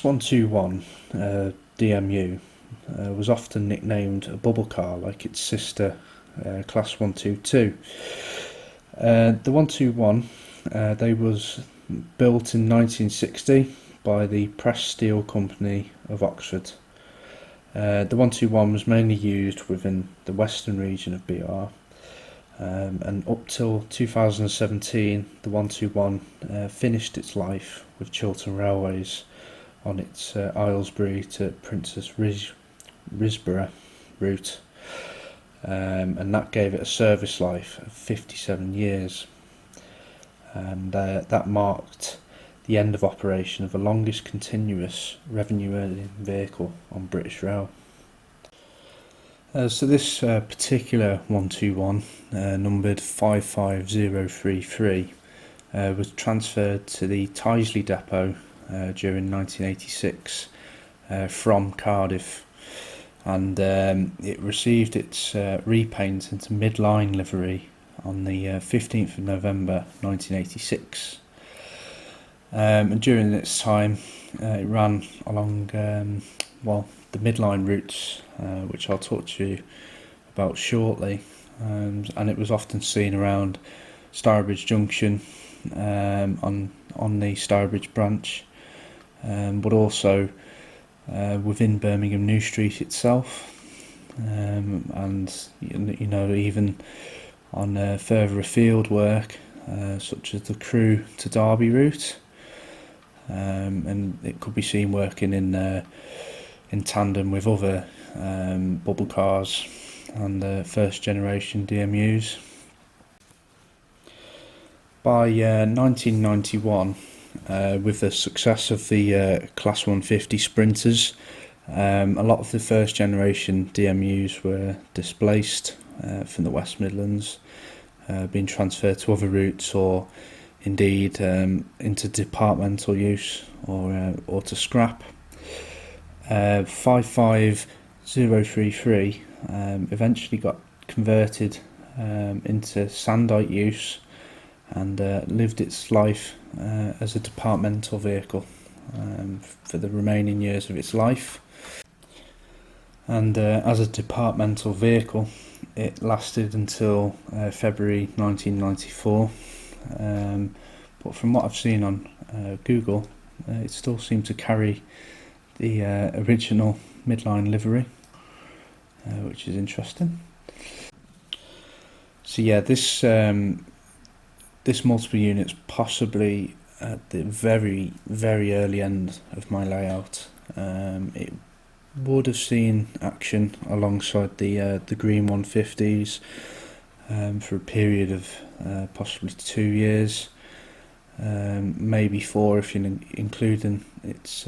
121 DMU was often nicknamed a bubble car like its sister Class 122. The 121 they was built in 1960 by the Pressed Steel Company of Oxford. The 121 was mainly used within the western region of BR, and up till 2017 the 121 finished its life with Chiltern Railways on its Aylesbury to Princess Risborough route, and that gave it a service life of 57 years, and that marked the end of operation of the longest continuous revenue earning vehicle on British Rail. So this particular 121, numbered 55033, was transferred to the Tyseley Depot during 1986 from Cardiff, and it received its repaint into Midline livery on the 15th of November 1986. And during its time it ran along the Midline routes, which I'll talk to you about shortly, and it was often seen around Stourbridge Junction on the Stourbridge branch, but also within Birmingham New Street itself, and even on further afield work such as the Crewe to Derby route, and it could be seen working in tandem with other bubble cars and first generation DMUs. By 1991, with the success of the Class 150 Sprinters, a lot of the first generation DMUs were displaced from the West Midlands, being transferred to other routes, or indeed into departmental use or to scrap. 55033 eventually got converted into Sandite use and lived its life as a departmental vehicle for the remaining years of its life. And as a departmental vehicle, it lasted until February 1994. But from what I've seen on Google, it still seemed to carry the original Midline livery, which is interesting. So yeah, this multiple unit's possibly at the very, very early end of my layout. It would have seen action alongside the green 150s for a period of possibly 2 years, maybe 4 if you're including its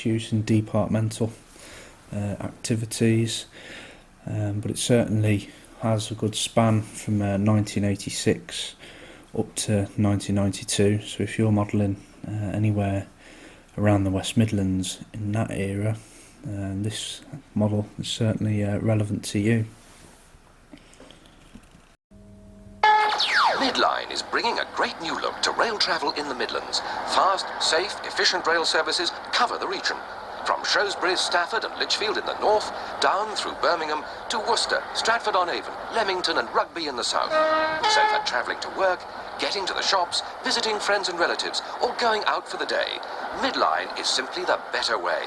use in departmental activities, but it certainly has a good span from 1986 up to 1992. So if you're modelling anywhere around the West Midlands in that era, this model is certainly relevant to you. Midline is bringing a great new look to rail travel in the Midlands. Fast, safe, efficient rail services cover the region. From Shrewsbury, Stafford and Lichfield in the north, down through Birmingham to Worcester, Stratford-on-Avon, Leamington and Rugby in the south. So for travelling to work, getting to the shops, visiting friends and relatives, or going out for the day, Midline is simply the better way.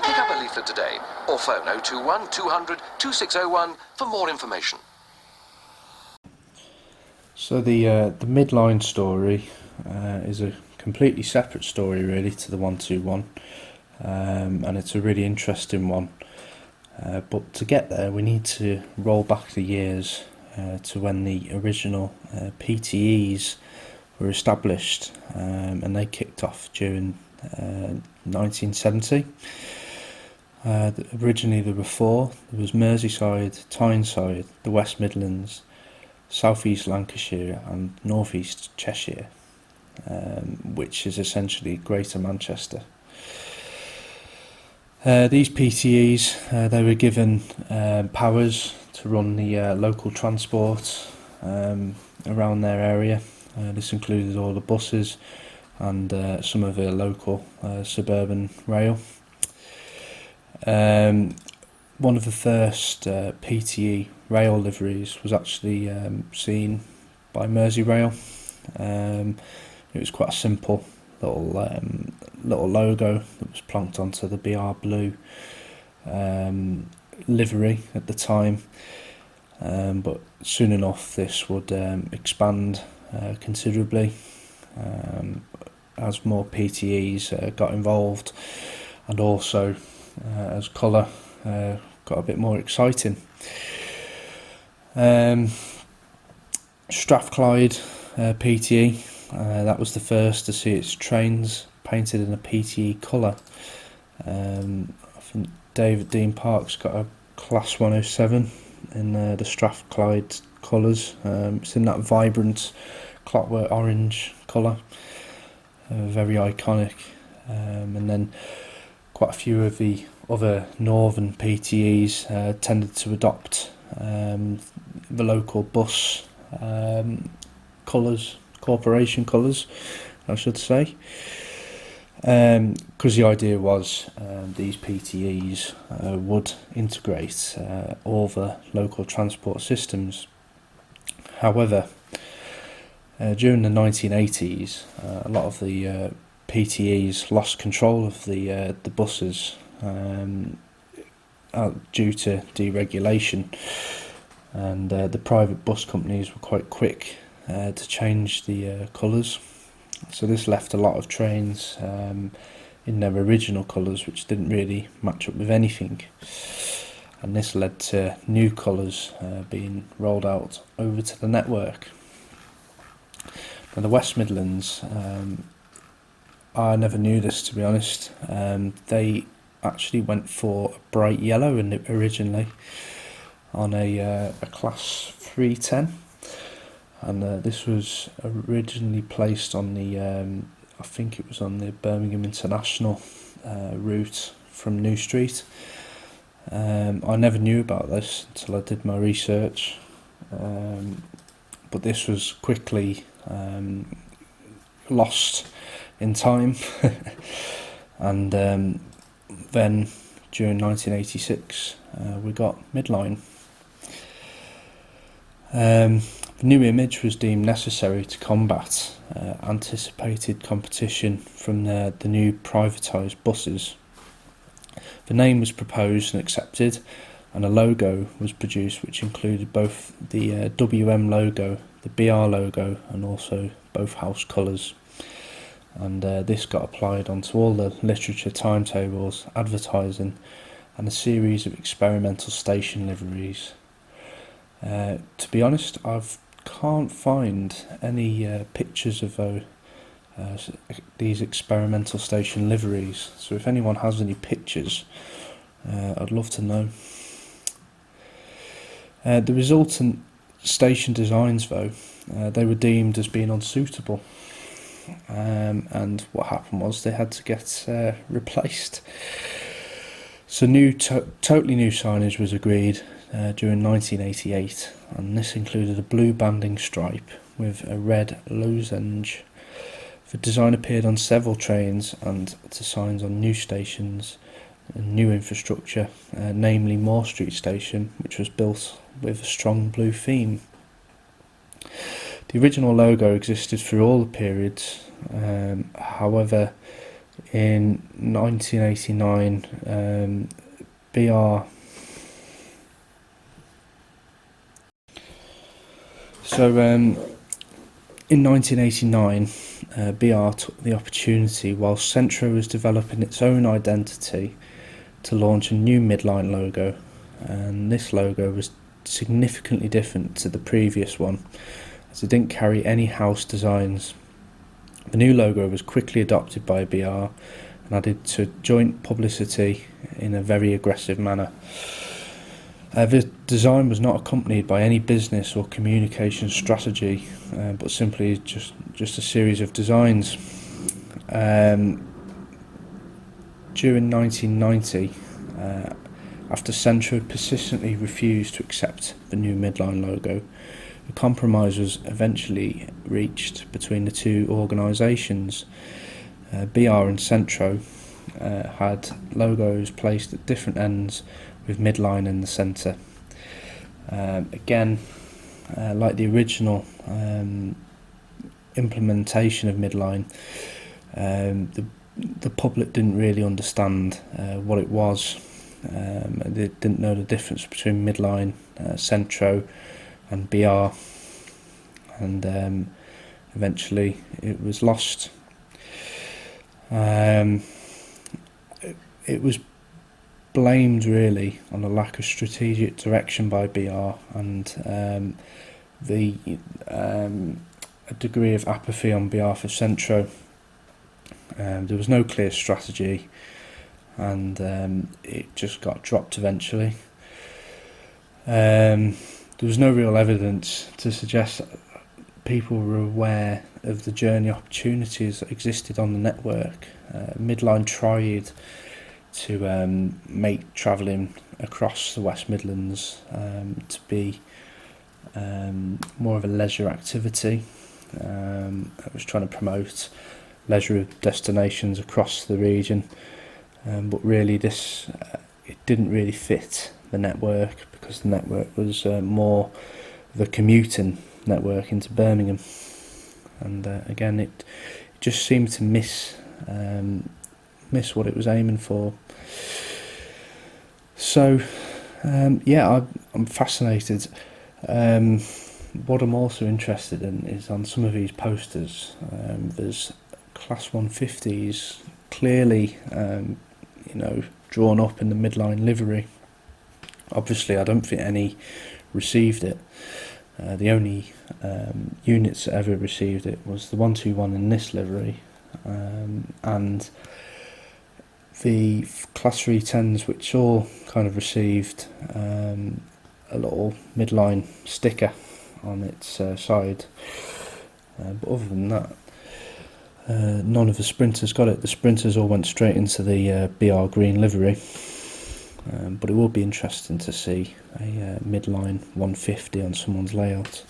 Pick up a leaflet today or phone 021 200 2601 for more information. So the Midline story is a completely separate story really to the 121, and it's a really interesting one. But to get there, we need to roll back the years to when the original PTAs were established, and they kicked off during 1970. Originally there were 4. There was Merseyside, Tyneside, the West Midlands, South East Lancashire and North East Cheshire, which is essentially Greater Manchester. These PTAs, they were given powers to run the local transport around their area. This included all the buses, and some of the local suburban rail. One of the first PTE rail liveries was actually seen by Merseyrail. It was quite a simple little logo that was plonked onto the BR Blue livery at the time, but soon enough this would expand considerably as more PTEs got involved, and also as colour got a bit more exciting. Strathclyde PTE, that was the first to see its trains painted in a PTE colour. I think David Dean Park's got a Class 107 in the Strathclyde colours. It's in that vibrant clockwork orange colour, very iconic. And then quite a few of the other northern PTEs tended to adopt the local bus colours, corporation colours, I should say, because the idea was these PTEs would integrate all the local transport systems. However, during the 1980s, a lot of the PTEs lost control of the buses due to deregulation, and the private bus companies were quite quick to change the colours. So this left a lot of trains in their original colours, which didn't really match up with anything, and this led to new colours being rolled out over to the network. Now the West Midlands, I never knew this, to be honest. They actually went for a bright yellow originally on a Class 310, and this was originally placed on the I think it was on the Birmingham International route from New Street. I never knew about this until I did my research, but this was quickly lost in time and then during 1986 we got Midline. The new image was deemed necessary to combat anticipated competition from the new privatised buses. The name was proposed and accepted, and a logo was produced which included both the WM logo, the BR logo, and also both house colours. And this got applied onto all the literature timetables, advertising, and a series of experimental station liveries. To be honest, I can't find any pictures of these experimental station liveries, so if anyone has any pictures, I'd love to know. The resultant station designs, though, they were deemed as being unsuitable, and what happened was they had to get replaced. So totally new signage was agreed during 1988, and this included a blue banding stripe with a red lozenge. The design appeared on several trains and to signs on new stations and new infrastructure, namely Moore Street Station, which was built with a strong blue theme. The original logo existed through all the periods, however in 1989 BR in 1989, BR took the opportunity while Centro was developing its own identity to launch a new Midline logo, and this logo was significantly different to the previous one as it didn't carry any house designs. The new logo was quickly adopted by BR and added to joint publicity in a very aggressive manner. The design was not accompanied by any business or communication strategy, but simply just a series of designs. During 1990, after Centro persistently refused to accept the new Midline logo, a compromise was eventually reached between the two organisations. BR and Centro had logos placed at different ends, with Midline in the centre. Again, like the original implementation of Midline, the public didn't really understand what it was. They didn't know the difference between Midline, Centro and BR, and eventually it was lost. It was blamed really on a lack of strategic direction by BR and a degree of apathy on behalf of Centro. There was no clear strategy, and it just got dropped eventually. There was no real evidence to suggest that people were aware of the journey opportunities that existed on the network. Midline tried to make travelling across the West Midlands to be more of a leisure activity. It was trying to promote leisure destinations across the region, but really this it didn't really fit the network, because the network was more of a commuting network into Birmingham, and again it just seemed to miss what it was aiming for. So I'm fascinated. What I'm also interested in is on some of these posters, there's Class 150s clearly drawn up in the Midline livery. Obviously I don't think any received it. The only units that ever received it was the 121 in this livery, and the Class 310s, which all kind of received a little Midline sticker on its side, but other than that, none of the Sprinters got it. The Sprinters all went straight into the BR green livery, but it will be interesting to see a Midline 150 on someone's layout.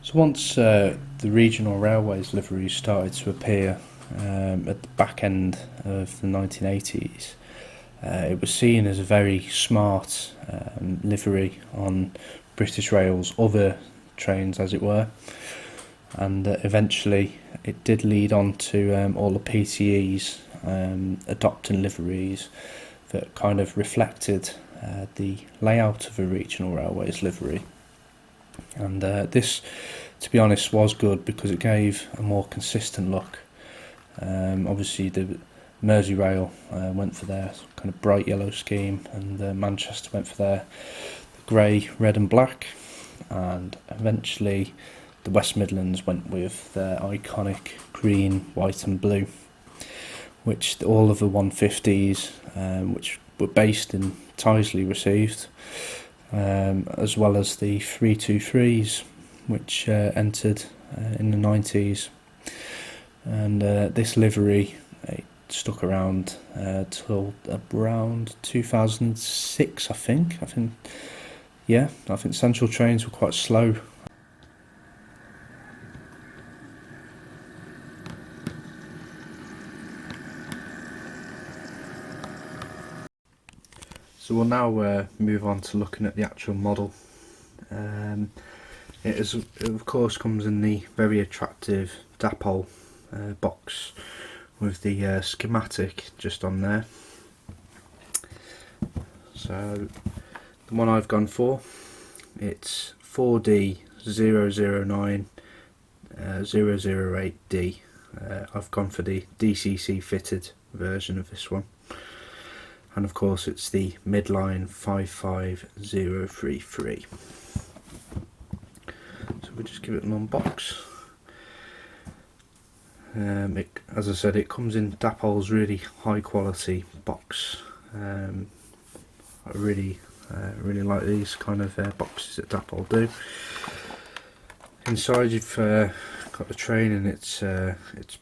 So once the regional railways liveries started to appear at the back end of the 1980s, it was seen as a very smart livery on British Rail's other trains, as it were, and eventually it did lead on to all the PTAs adopting liveries that kind of reflected the layout of a regional railways livery. And this, to be honest, was good because it gave a more consistent look. Obviously the Merseyrail went for their kind of bright yellow scheme, and Manchester went for their grey, red and black, and eventually the West Midlands went with their iconic green, white and blue, which all of the 150s which were based in Tyseley received, as well as the 323s which entered in the 90s. And this livery stuck around till around 2006, I think Central trains were quite slow. So we'll now move on to looking at the actual model. It of course comes in the very attractive Dapol box with the schematic just on there. So the one I've gone for, it's 4D009 008D. I've gone for the DCC fitted version of this one, and of course it's the Midline 55033. So we'll just give it an unbox. As I said, it comes in Dapol's really high quality box. I really like these kind of boxes that Dapol do. Inside you've got the train in its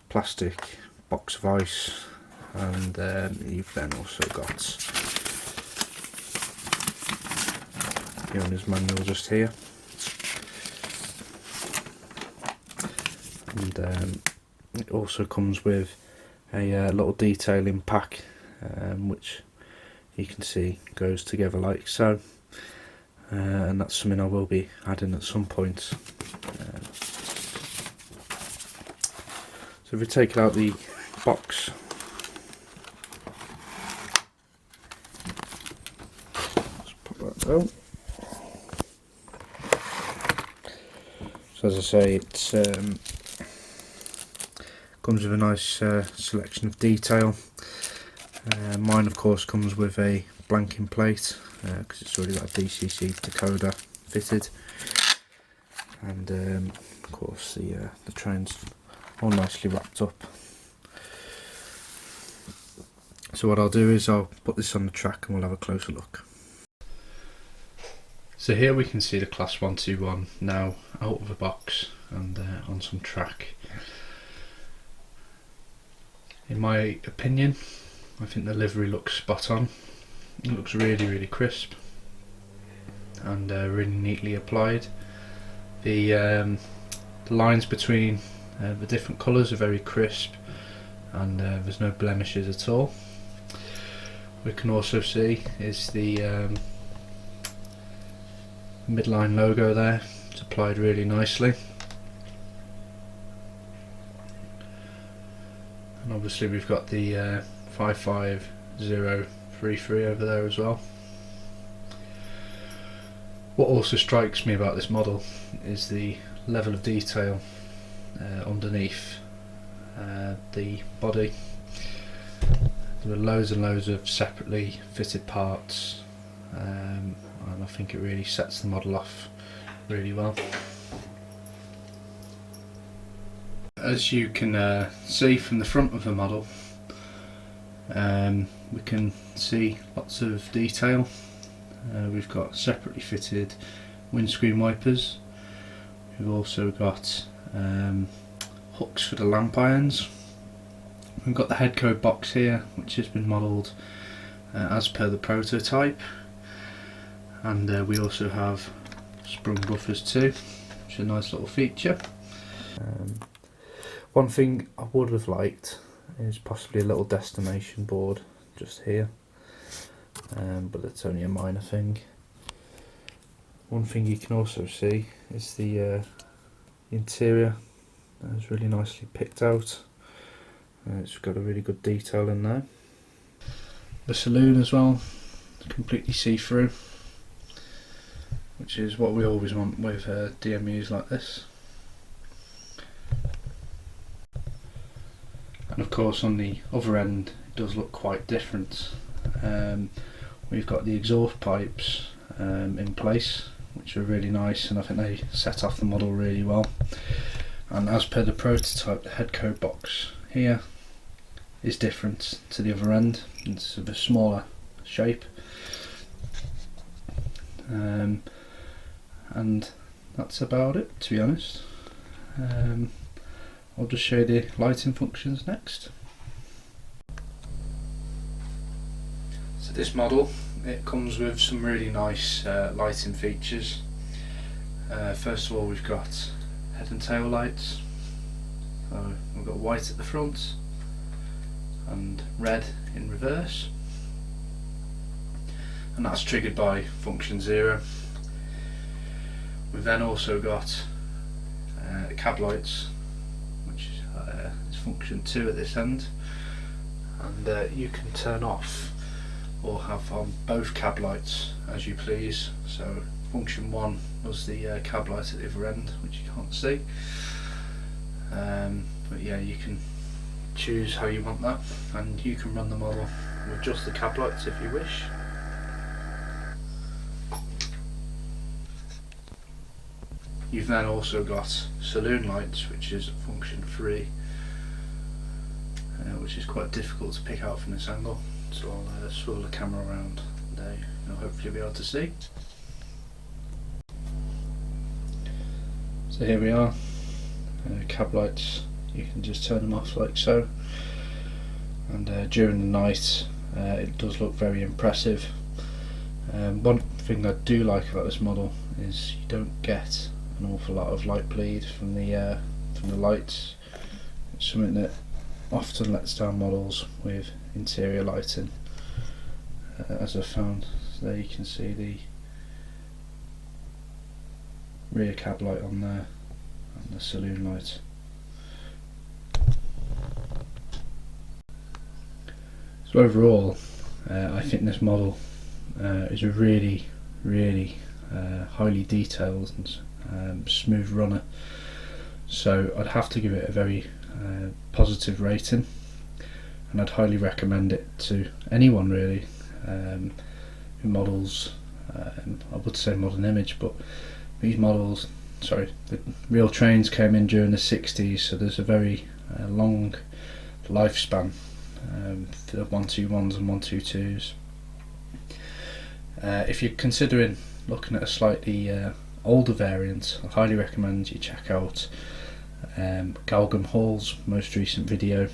plastic box of ice, and you've then also got the owner's manual just here, and it also comes with a little detailing pack, which you can see goes together like so, and that's something I will be adding at some point. So if we take out the box, let's put that down. So as I say, it's comes with a nice selection of detail. Mine of course comes with a blanking plate because it's already got a DCC decoder fitted, and of course the train's all nicely wrapped up. So what I'll do is I'll put this on the track and we'll have a closer look. So here we can see the Class 121 now out of the box and on some track. In my opinion, I think the livery looks spot on. It looks really crisp and really neatly applied. The lines between the different colours are very crisp, and there's no blemishes at all. We can also see is the Midline logo there. It's applied really nicely. And obviously we've got the 55033 over there as well. What also strikes me about this model is the level of detail underneath the body. There are loads and loads of separately fitted parts, and I think it really sets the model off really well. As you can see from the front of the model, we can see lots of detail. We've got separately fitted windscreen wipers. We've also got hooks for the lamp irons. We've got the head code box here, which has been modelled as per the prototype, and we also have sprung buffers too, which is a nice little feature. One thing I would have liked is possibly a little destination board just here, but it's only a minor thing. One thing you can also see is the interior is really nicely picked out. It's got a really good detail in there. The saloon as well, completely see-through, which is what we always want with DMUs like this. And of course on the other end it does look quite different. We've got the exhaust pipes in place, which are really nice, and I think they set off the model really well. And as per the prototype, the head code box here is different to the other end. It's of a smaller shape, and that's about it, to be honest. I'll just show you the lighting functions next. So this model, it comes with some really nice lighting features. First of all, we've got head and tail lights. So we've got white at the front and red in reverse, and that's triggered by function 0. We've then also got cab lights, which is function 2 at this end, and you can turn off or have on both cab lights as you please. So function 1 was the cab light at the other end, which you can't see, but yeah, you can choose how you want that, and you can run the model with just the cab lights if you wish. You've then also got saloon lights, which is function 3, which is quite difficult to pick out from this angle, so I'll swivel the camera around and you'll hopefully be able to see. So here we are, cab lights you can just turn them off like so, and during the night it does look very impressive. One thing I do like about this model is you don't get an awful lot of light bleed from the lights. It's something that often lets down models with interior lighting, as I've found. So there you can see the rear cab light on there and the saloon light. So overall, I think this model is a really highly detailed and smooth runner, so I'd have to give it a very positive rating, and I'd highly recommend it to anyone really who models, I would say modern image, but these models, the real trains came in during the 60s, so there's a very long lifespan for the 121s and 122s. If you're considering looking at a slightly older variant, I highly recommend you check out Galgam Hall's most recent video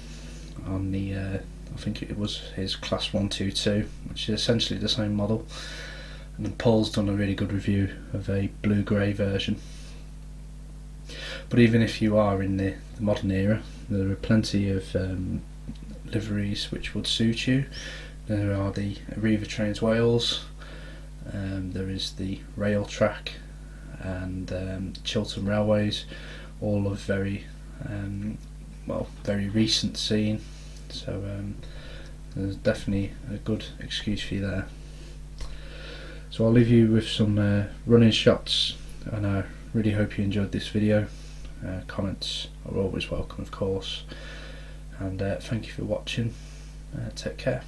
on the I think it was his Class 122, which is essentially the same model, and then Paul's done a really good review of a blue-grey version. But even if you are in the modern era, there are plenty of liveries which would suit you. There are the Arriva Trains Wales, there is the Rail Track, and Chiltern Railways, all of very recent scene, so there's definitely a good excuse for you there. So I'll leave you with some running shots, and I really hope you enjoyed this video. Comments are always welcome, of course, and thank you for watching. Take care.